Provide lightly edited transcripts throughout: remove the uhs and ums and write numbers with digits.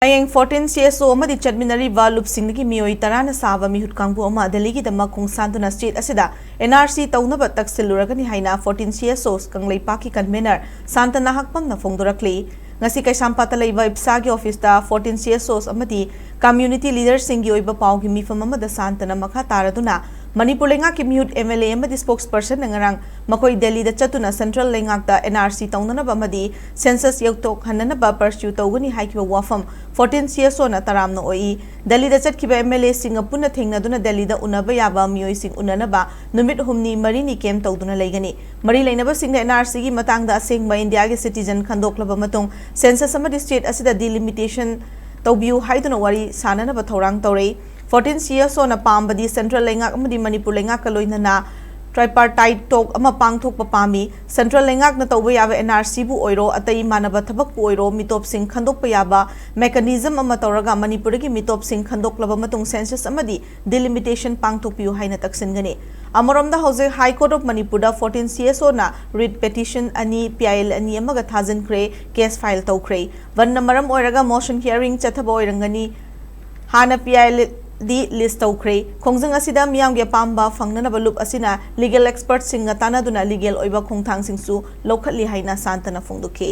Ayeng 14 CSO amadi chatminari valup singdagi mioi tarana saba mihut kangbu ama deligi dama khongsan state asida NRC Tounaba Taksilluragani haina 14 CSOs kanglei paki convener Santana hakpam na fongdorakli ngasi kaisampata leiba ipsagi office da 14 CSOs amadi community leaders singi oiba paugi mifam amada Santana makha taraduna Manipur lenga ki mute MLA amadi spokesperson ngarang makoi Delhi da chatuna central lengak da NRC Tounaba amadi census yautok hanana ba pursue tawgani haikiba wafam 14 CSO na taram no oi Delhi da chatkiba MLA singapuna thengnaduna Delhi da unaba yaba mioi sing unanaba numit humni marini kem tawduna leigani mari leinaba singna NRC gi matang da asengba India gi citizen khandoklaba matung census amadi state asida delimitation tawbiu haiduna wari sanana ba thorang tawrei 14 CSO na pambadi central lengak amadi Manipur lengak kaloina na tripartite talk ama pangthok papami central lengak na tawba yaba NRC bu oiro atai manaba thabak bu oiro mitop sing khandok pa yaba mechanism ama tawraga Manipur gi mitop sing khandok laba matung census amadi delimitation pangthok piu haina taksin gani Amoramda House High Court of Manipur da 14 CSO na writ petition ani PIL ani amaga thousand kre case file tawkre wan namaram oiraga motion hearing chathaba oirangani hana PIL di list tawkre khongjang asida miyam ge pamba fangnana balup asina legal expert singa tanaduna legal oiba khongthang singsu lokhatli haina santana fongduke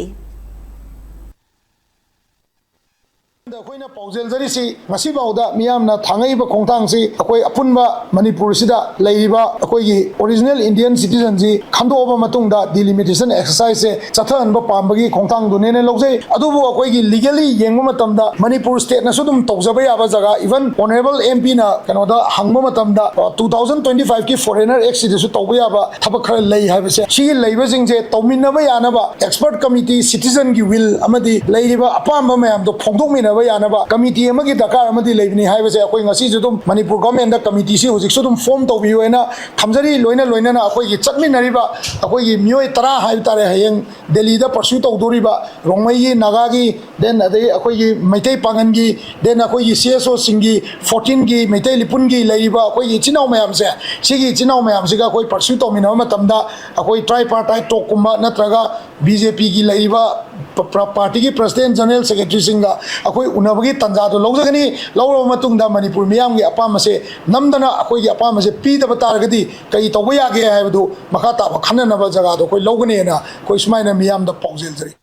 अखोइना पाउजेल जरिसी ngasi bauda miyamna thangai ba khongthang si akoi apunba Manipur sida leiba akoi original Indian citizen ji khandoba matungda delimitation exercise se chathan ba pambagi khongthang du ne lojai adubu akoi gi legally yengba matamda Manipur state na sudum tawjaba yaba jaga even honorable MP na kanoda hangba matamda 2025 ki foreigner act si su tawba yaba thabak khara lei haiba se si leiba jingje tawminna ba yanaba expert committee citizen gi will amadi leiba apamba mayam do phongdokmina yanaba committee amagi dakar amadi leibni haibase akoi ngasi judum Manipur government da committee si hojik sudum form tawbiu ena thamjari loina na akoi gi chatminariba akoi gi mioi tara haib tare hayeng Delhi da pursue tawdoriba rongmai gi naga gi then adai akoi gi maitai pangan gi then akoi gi CSO singi 14 gi maitai lipun gi leiba akoi gi chinau mayam se sigi chinau mayam siga akoi pursue tawmina matamda akoi tripartite talk kumba natraga BJP gi leiba party ki president general secretary singa akoi unabagi tanja do lojagani lawro matungda Manipur miyam gi apama se namdana akoi gi apama se pi da bataragadi kai tawba yage haibdu makha ta khanana ba jaga do koi logani na koi smaina miyam da paujel jari